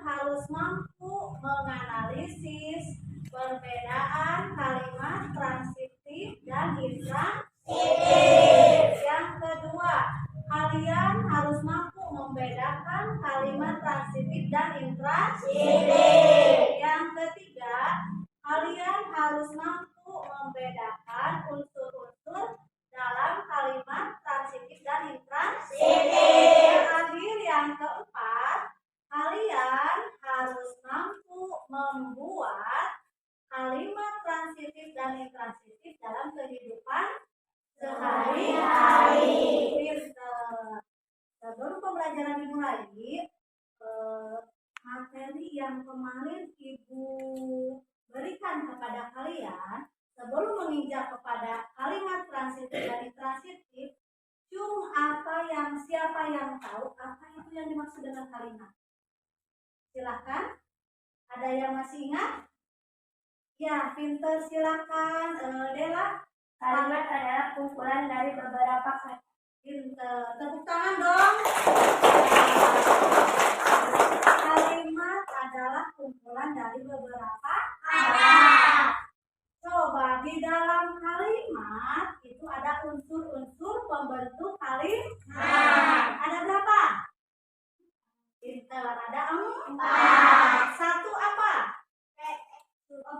harus mampu menganalisis perbedaan kalimat transitif dan intransitif. Yang kedua, kalian harus mampu membedakan kalimat transitif dan intransitif. Yang ketiga, kalian harus mampu membedakan unsur-unsur dalam kalimat transitif dan intransitif. Terakhir, yang keempat, kalian harus mampu membuat kalimat transitif dan intransitif dalam kehidupan sehari-hari. Sebelum pembelajaran dimulai, materi yang kemarin Ibu berikan kepada kalian, sebelum menginjak kepada kalimat transitif dan intransitif, siapa yang tahu apa itu yang dimaksud dengan kalimat? Silahkan. Ada yang masih ingat? Ya, pinter, silakan. Dela. Kalimat adalah kumpulan dari beberapa kata. Pinter. Tepuk tangan dong. Kalimat adalah kumpulan dari beberapa kata. Coba di dalam kalimat itu ada unsur-unsur pembentuk kalimat. Ada berapa? Pinter. Ada 4. Satu apa?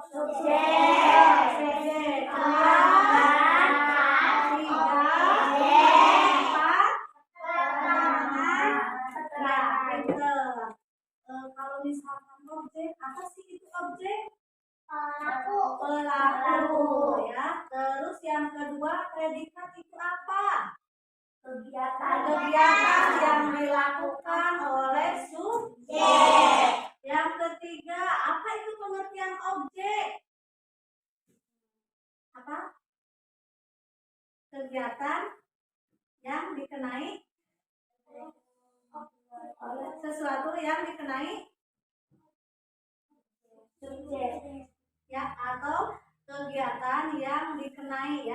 Subjek. Kedua, 3, 4, keterangan. Kalau misalkan objek, apa sih itu objek? Pelaku ya. Terus yang kedua, predikat itu apa? Kegiatan yang dilakukan oleh subjek. Yang ketiga, apa itu pengertian objek? Apa? Kegiatan yang dikenai sesuatu yang dikenai subjek ya, atau kegiatan yang dikenai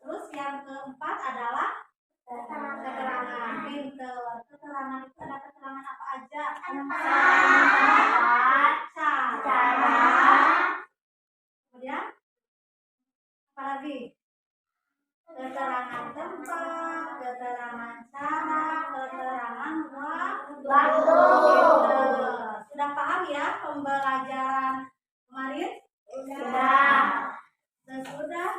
terus yang keempat adalah keterangan. Pinter. Keterangan itu ada keterangan apa aja? Cara. Kemudian apa lagi? Keterangan tempat, keterangan cara, keterangan waktu. Sudah paham ya pembelajaran kemarin? Sudah. Sesudah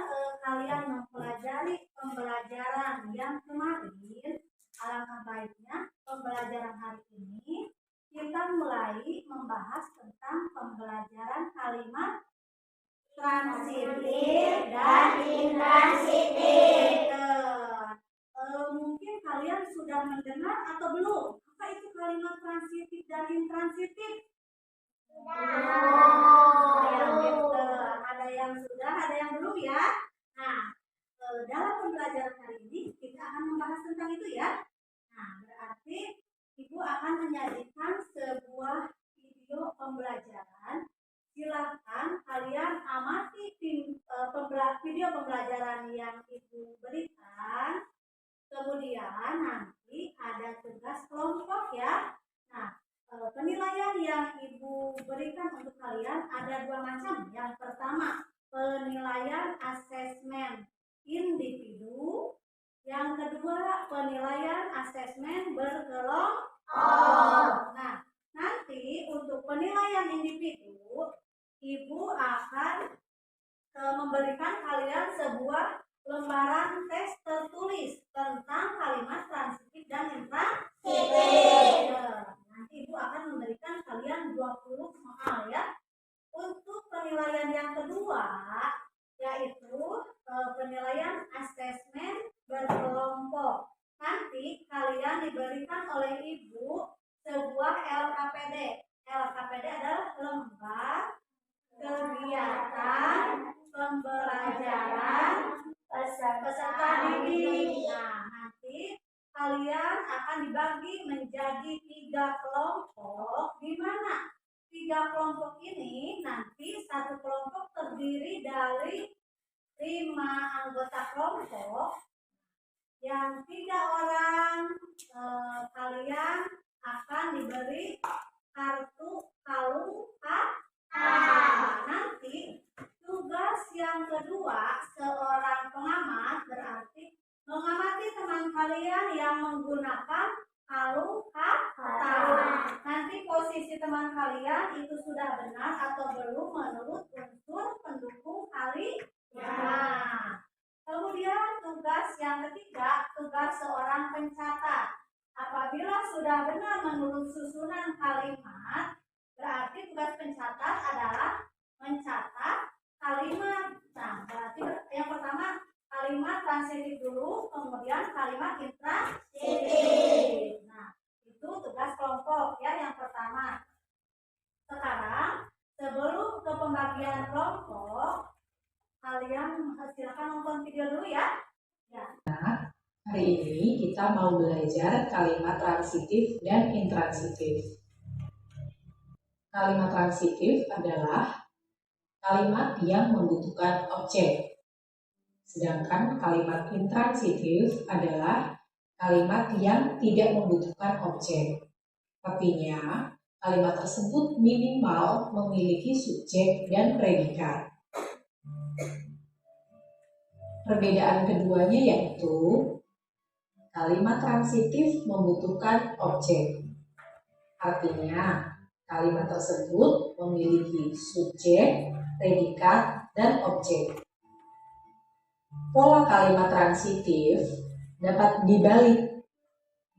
kalian mempelajari pembelajaran yang kemarin, alangkah baiknya pembelajaran hari ini kita mulai membahas tentang pembelajaran kalimat transitif dan intransitif. Mungkin kalian sudah mendengar atau belum? Apa itu kalimat transitif dan intransitif? Ada yang sudah, ada yang belum ya. Nah, dalam pembelajaran hari ini kita akan membahas tentang itu ya. Nah, berarti Ibu akan menyajikan sebuah video pembelajaran. Silakan kalian amati video pembelajaran yang Ibu berikan. Kemudian nanti ada tugas kelompok ya. Nah, penilaian yang Ibu berikan untuk kalian ada 2 macam. Yang pertama, penilaian asesmen individu. Yang kedua, penilaian asesmen berkelompok. Nah, nanti untuk penilaian individu, Ibu akan memberikan kalian sebuah lembaran tes tertulis tentang kalimat transitif dan intransitif. Nanti Ibu akan memberikan kalian 20 soal ya. Untuk penilaian yang kedua, yaitu penilaian asesmen berkelompok. Nanti kalian diberikan oleh Ibu sebuah LKPD. LKPD adalah lembar kegiatan pembelajaran peserta didik. Nah, nanti kalian akan dibagi menjadi 3 kelompok, di mana 3 kelompok ini nanti satu kelompok terdiri dari 5 anggota kelompok. Yang 3 orang kalian akan diberi kartu, kalung, nanti tugas yang kedua seorang pengamat berarti mengamati teman kalian yang menggunakan kalung kata. Nanti posisi teman kalian itu sudah benar atau belum menurut unsur pendukung kalian. Kemudian tugas yang ketiga, tugas seorang pencatat. Apabila sudah benar menurut susunan kalimat, berarti tugas pencatat adalah mencatat kalimat. Nah, berarti yang pertama kalimat transitif dulu, kemudian kalimat intransitif. Nah, itu tugas kelompok ya yang pertama. Sekarang sebelum ke pembagian kelompok, kalian silakan nonton video dulu ya. Hari ini kita mau belajar kalimat transitif dan intransitif. Kalimat transitif adalah kalimat yang membutuhkan objek. Sedangkan kalimat intransitif adalah kalimat yang tidak membutuhkan objek. Artinya, kalimat tersebut minimal memiliki subjek dan predikat. Perbedaan keduanya yaitu kalimat transitif membutuhkan objek. Artinya, kalimat tersebut memiliki subjek, predikat, dan objek. Pola kalimat transitif dapat dibalik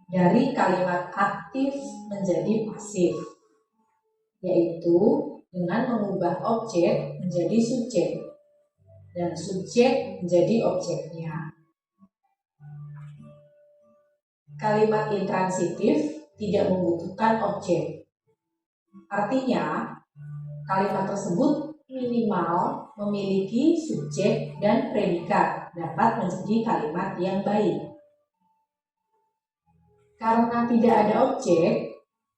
dari kalimat aktif menjadi pasif, yaitu dengan mengubah objek menjadi subjek dan subjek menjadi objeknya. Kalimat intransitif tidak membutuhkan objek. Artinya, kalimat tersebut minimal memiliki subjek dan predikat dapat menjadi kalimat yang baik. Karena tidak ada objek,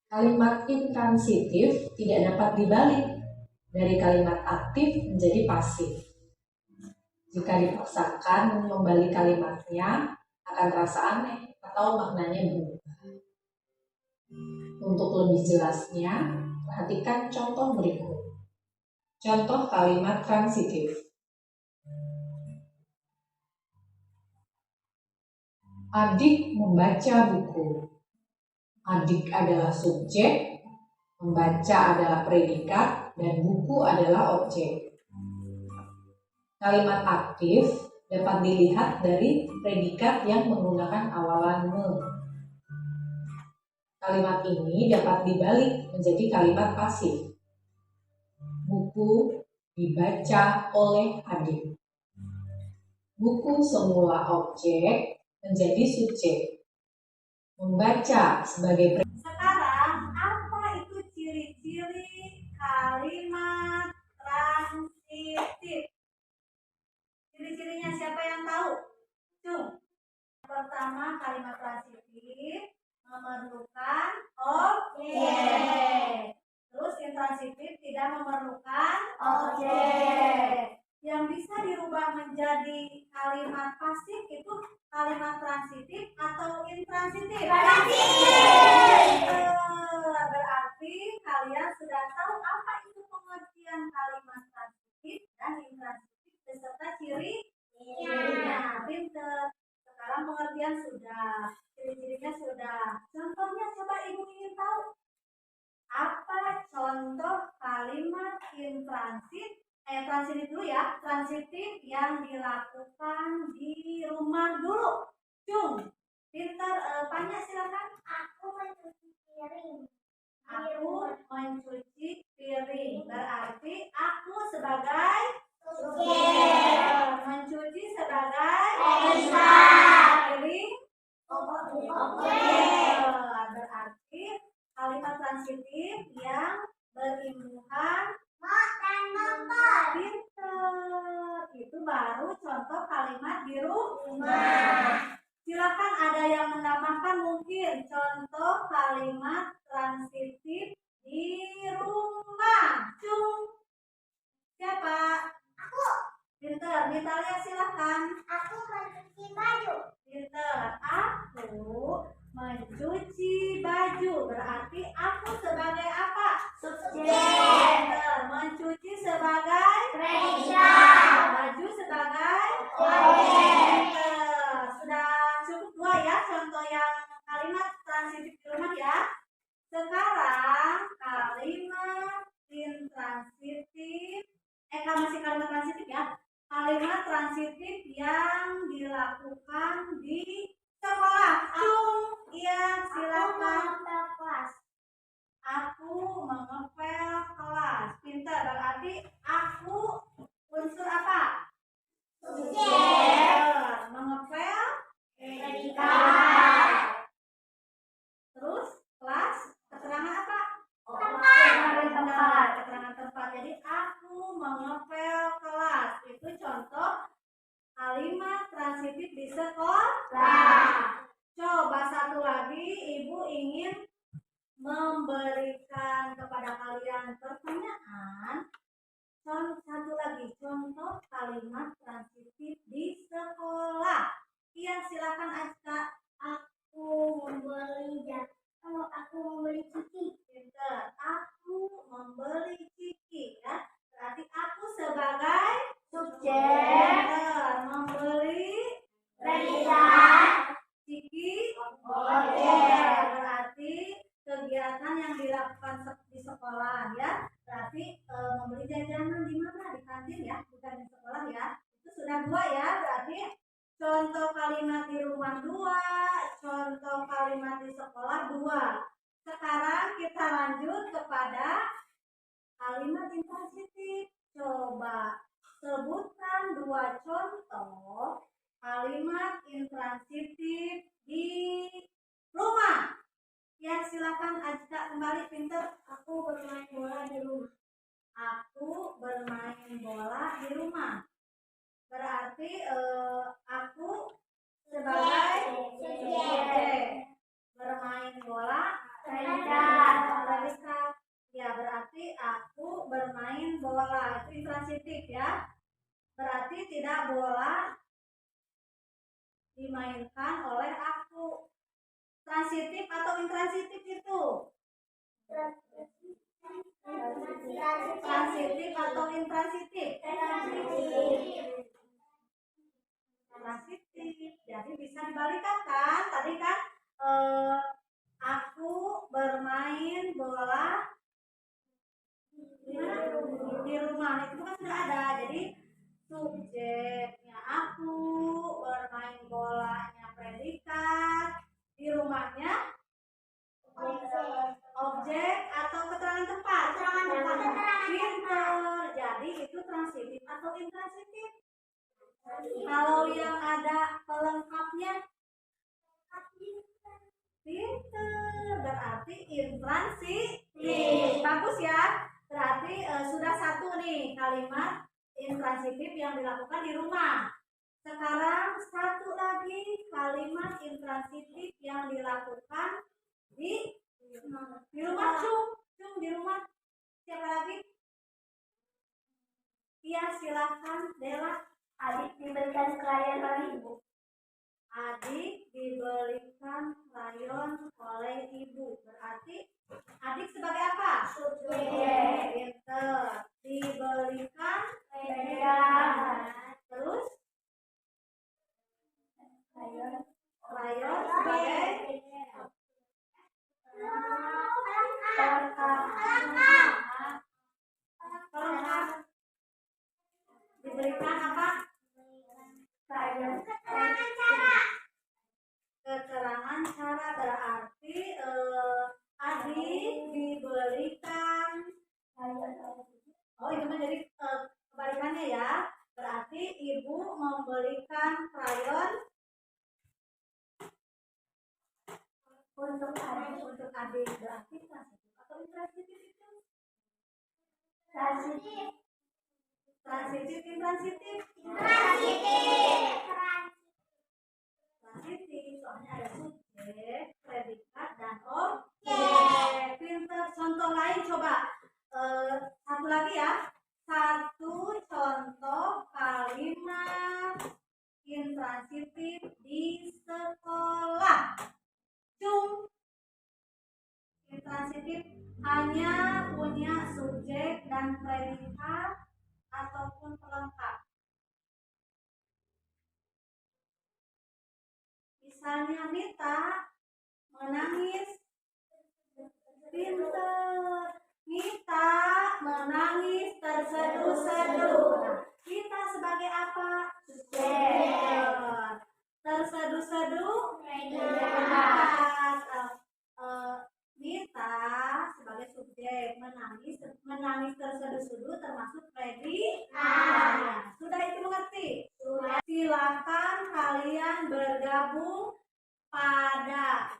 kalimat intransitif tidak dapat dibalik dari kalimat aktif menjadi pasif. Jika dipaksakan membalik kalimatnya, akan terasa aneh atau maknanya berubah. Untuk lebih jelasnya, perhatikan contoh berikut. Contoh kalimat transitif. Adik membaca buku. Adik adalah subjek, membaca adalah predikat, dan buku adalah objek. Kalimat aktif dapat dilihat dari predikat yang menggunakan awalan me. Kalimat ini dapat dibalik menjadi kalimat pasif. Buku dibaca oleh adik. Buku semula objek menjadi subjek. Membaca sebagai Sekarang apa itu ciri-ciri kalimat transitif? Ciri-cirinya siapa yang tahu? Pertama, kalimat transitif memerlukan objek. Terus intransitif tidak memerlukan objek. Yang bisa dirubah menjadi kalimat pasif itu kalimat transitif atau intransitif? Berarti kalian sudah tahu apa itu pengertian kalimat transitif dan intransitif beserta ciri-cirinya. Pinter. Sekarang pengertian sudah, ciri-cirinya sudah. Contohnya coba ibu ingin tahu. Apa contoh kalimat transitif dulu ya, transitif yang dilakukan di rumah dulu. Cung, pintar, Panya silakan. Aku mencuci piring. Aku mencuci piring. Berarti aku sebagai Subjek. mencuci sebagai piring Objek. berarti kalimat transitif yang berimbuhan Dan motor. pinter. Itu baru contoh kalimat di rumah. Silakan ada yang menambahkan mungkin contoh kalimat transitif di rumah. Cung. Siapa? Aku. Pinter. Mitalia silakan. Aku mencuci baju. Pinter. Aku mencuci baju. Berarti aku sebagai apa? Pintar. Mencuci sebagai Predikat. baju sebagai Objek. Pintar. Sudah cukup dua ya contoh yang kalimat transitif di rumah ya. Sekarang kalimat intransitif masih kalimat transitif ya. Kalimat transitif yang dilakukan di sekolah. Iya, silakan. Aku mengepel kelas. Pintar. Berarti aku unsur apa? Subjek. Mengepel Predikat. terus kelas keterangan apa? Tempat. Keterangan tempat. Jadi aku mengepel kelas. Itu contoh kalimat transitif di sekolah. Coba satu lagi, ibu ingin memberikan kepada kalian pertanyaan. Satu lagi contoh kalimat transitif di sekolah. Iya, silakan Aska. Aku membeli ciki. Pintar. Aku membeli ciki ya. Berarti aku sebagai Subjek. Pintar. Membeli Predikat. ciki Objek. berarti kegiatan yang dilakukan di sekolah ya. Berarti membeli jajanan di mana? Di kantin ya, bukan di sekolah ya. Itu sudah dua ya. Berarti contoh kalimat di rumah dua, contoh kalimat di sekolah dua. Sekarang kita lanjut kepada kalimat intransitif. Coba sebutkan dua contoh kalimat intransitif di rumah. Ya, silakan Ajka kembali. Pintar. Aku bermain bola di rumah. Aku bermain bola di rumah. Berarti aku sebagai subjek. Bermain bola predikat. Ya, berarti aku bermain bola. Itu intransitif ya. Berarti tidak bola dimainkan oleh aku. Transitif atau intransitif itu? Transitif atau intransitif? Transitif. Jadi bisa dibalikan kan? Tadi kan aku bermain bola di rumah. Itu kan sudah ada. Jadi subjeknya aku, bermain bolanya predikat, di rumahnya objek atau keterangan tempat. Pintar. Jadi itu transitif atau intransitif? Kalau yang ada pelengkapnya pintar. Berarti intransitif. Bagus ya. Berarti sudah satu nih kalimat intransitif yang dilakukan di rumah. Sekarang satu lagi kalimat intransitif yang dilakukan di rumah. Cung di rumah. Siapa lagi? Iya, silakan Dela. Adik diberikan krayon oleh ibu. Adik dibelikan krayon oleh ibu. Berarti adik sebagai apa? Subjek. Pintar. Dibelikan Predikat. terus Krayon sebagai pelengkap. Diberikan apa? Keterangan cara. Berarti adik dibelikan. Oh, itu menjadi kebalikannya ya. Berarti ibu membelikan krayon untuk adik. untuk adik. Berarti transitif atau intransitif itu? Transitif. Transitif, intransitif? Transitif, soalnya ada subjek, predikat, dan objek. Pintar. Contoh lain coba. Satu lagi ya. Satu contoh kalimat intransitif di sekolah. Cung. Intransitif hanya punya subjek dan predikat ataupun pelengkap. Misalnya Mita menangis, pintar. Mita menangis terseduh-seduh. Nah, Mita sebagai apa? Subjek. Terseduh-seduh predikat. Mita sebagai subjek, menangis terseduh-seduh termasuk predikat. Sudah itu mengerti? Sudah. Silakan kalian bergabung pada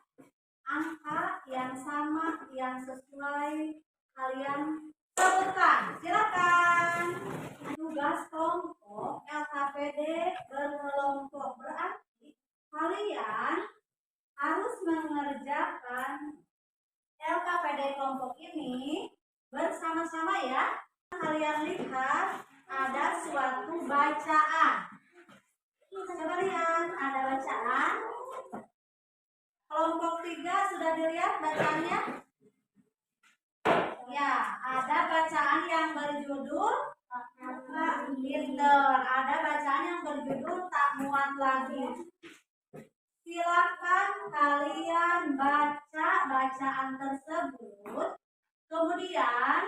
angka yang sama, yang sesuai kalian sebutkan. Silakan. Tugas kelompok LKPD berkelompok berarti kalian harus mengerjakan LKPD kelompok ini bersama-sama ya. Kalian lihat ada suatu bacaan. Coba lihat, ada bacaan. Kelompok 3 sudah dilihat bacaannya? Ya, ada bacaan yang berjudul pinter. Ada bacaan yang berjudul tak muat lagi. Silakan kalian baca bacaan tersebut. Kemudian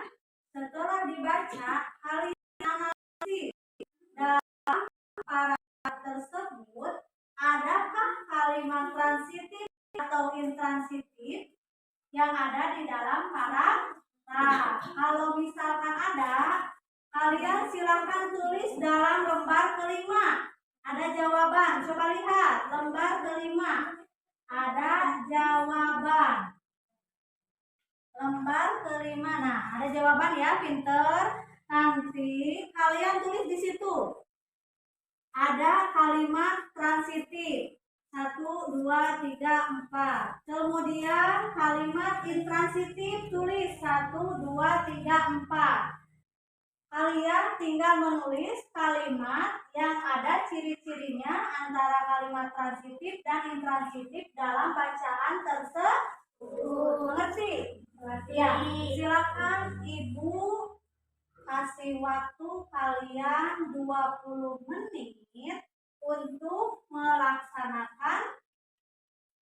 setelah dibaca, kalian analisis dalam paragraf tersebut adakah kalimat transitif atau intransitif yang ada di dalam paragraf. Kalau misalkan ada, kalian silakan tulis dalam lembar kelima. Ada jawaban. Coba lihat lembar kelima. Ada jawaban. Lembar kelima. Nah, ada jawaban ya, pinter. Nanti kalian tulis di situ. Ada kalimat transitif. 1, 2, 3, 4. Kemudian kalimat intransitif tulis 1, 2, 3, 4. Kalian tinggal menulis kalimat yang ada ciri-cirinya antara kalimat transitif dan intransitif dalam bacaan tersebut. Mengerti? Ya, silakan Ibu kasih waktu kalian 20 menit untuk melaksanakan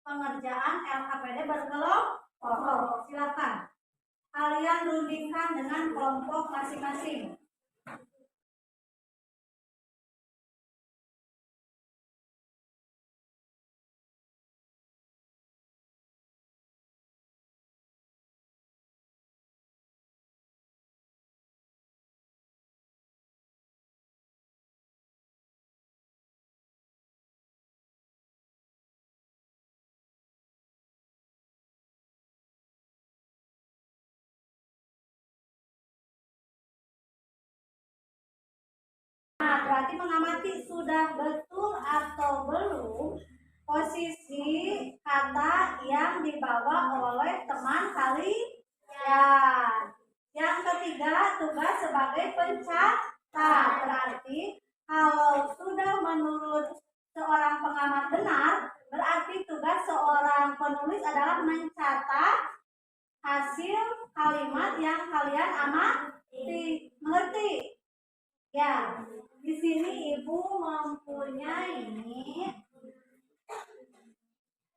pengerjaan LKPD berkelompok. Silakan. Kalian rundingkan dengan kelompok masing-masing. Nah, berarti mengamati sudah betul atau belum posisi kata yang dibawa oleh teman kalian. Yang ketiga, tugas sebagai pencatat. Berarti kalau sudah menurut seorang pengamat benar, berarti tugas seorang penulis adalah mencatat hasil kalimat yang kalian amati. Mengerti? Ya, di sini Ibu mempunyai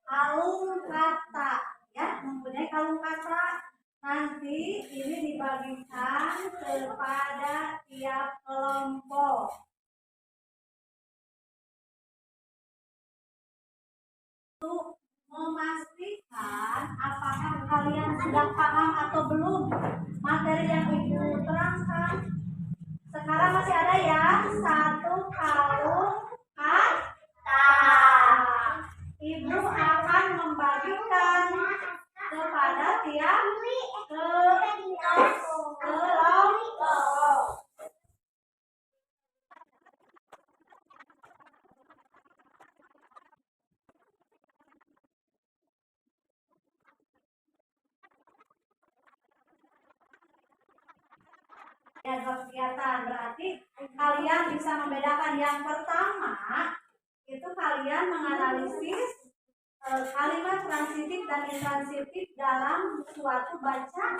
kalung kata, ya, mempunyai kalung kata. Nanti ini dibagikan kepada tiap kelompok. Untuk memastikan apakah kalian sudah paham atau belum materi yang Ibu terangkan. Sekarang masih ada ya, satu kalung kata. Ibu akan membagikan kepada tiap kelompok. Kegiatan berarti kalian bisa membedakan. Yang pertama itu kalian menganalisis kalimat transitif dan intransitif dalam suatu bacaan.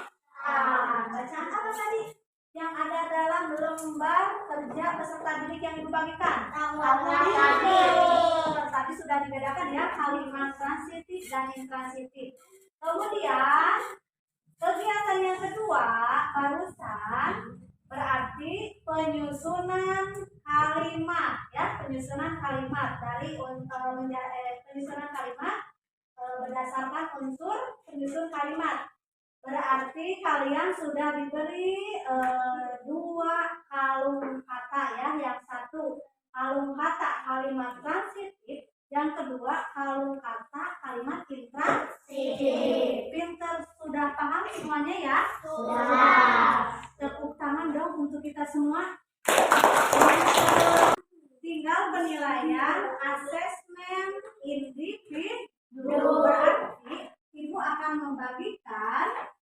Bacaan apa tadi? saja peserta didik yang Ibu bagikan? Tadi sudah dibedakan ya, kalimat transitif dan intransitif. Kemudian kegiatan yang kedua barusan berarti penyusunan kalimat ya, penyusunan kalimat dari penyusunan kalimat berdasarkan unsur penyusun kalimat. Berarti kalian sudah diberi 2 kalung kata ya, yang satu kalung kata kalimat transitif, yang kedua kalung kata kalimat intransitif. Pinter, sudah paham semuanya ya? Sudah. Tepuk tangan dong untuk kita semua. Tinggal penilaian asesmen individu. Berarti Ibu akan membagikan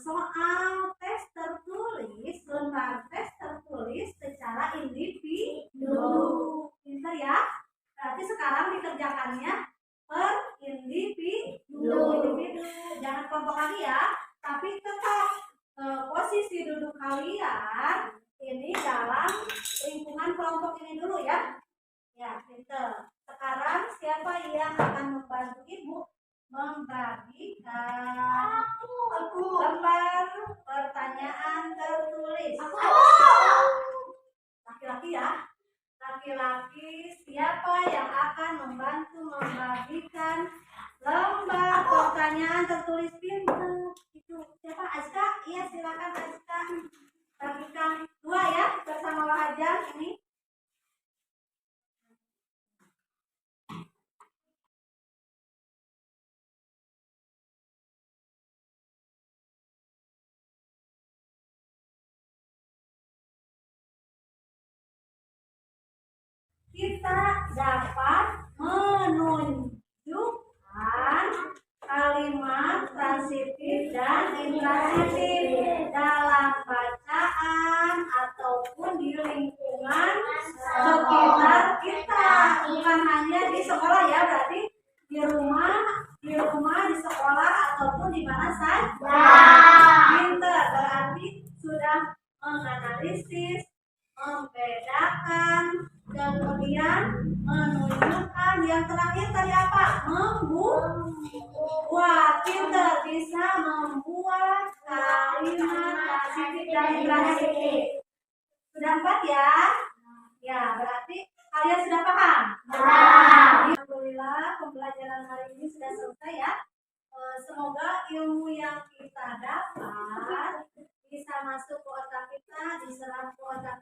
soal tes tertulis, lembar tes tertulis secara individu. Pintar ya? Berarti sekarang dikerjakannya per individu. Jangan kelompok lagi ya, tapi tetap posisi duduk kalian ini dalam lingkungan kelompok ini dulu ya. Ya, pintar. Sekarang siapa yang akan membantu Ibu membagikan lembar pertanyaan tertulis? Laki-laki ya. Laki-laki, siapa yang akan membantu membagikan lembar pertanyaan tertulis? Pintar. Itu siapa? Azka? Iya, silakan Azka. Bagikan 2 ya bersama Wahajar ini. Kita dapat menunjukkan kalimat transitif dan intransitif dalam bacaan ataupun di lingkungan sekitar kita. Bukan hanya di sekolah ya, berarti di rumah, di sekolah ataupun di mana saja. Pintar, berarti sudah menganalisis, membedakan, kemudian menunjukkan, yang terakhir tadi apa? Membuat. Pintar, bisa membuat kalimat transitif dan intransitif. Sudah 4 ya? Ya, berarti kalian sudah paham? Alhamdulillah pembelajaran hari ini sudah selesai ya. Semoga ilmu yang kita dapat bisa masuk ke otak kita, diserap ke otak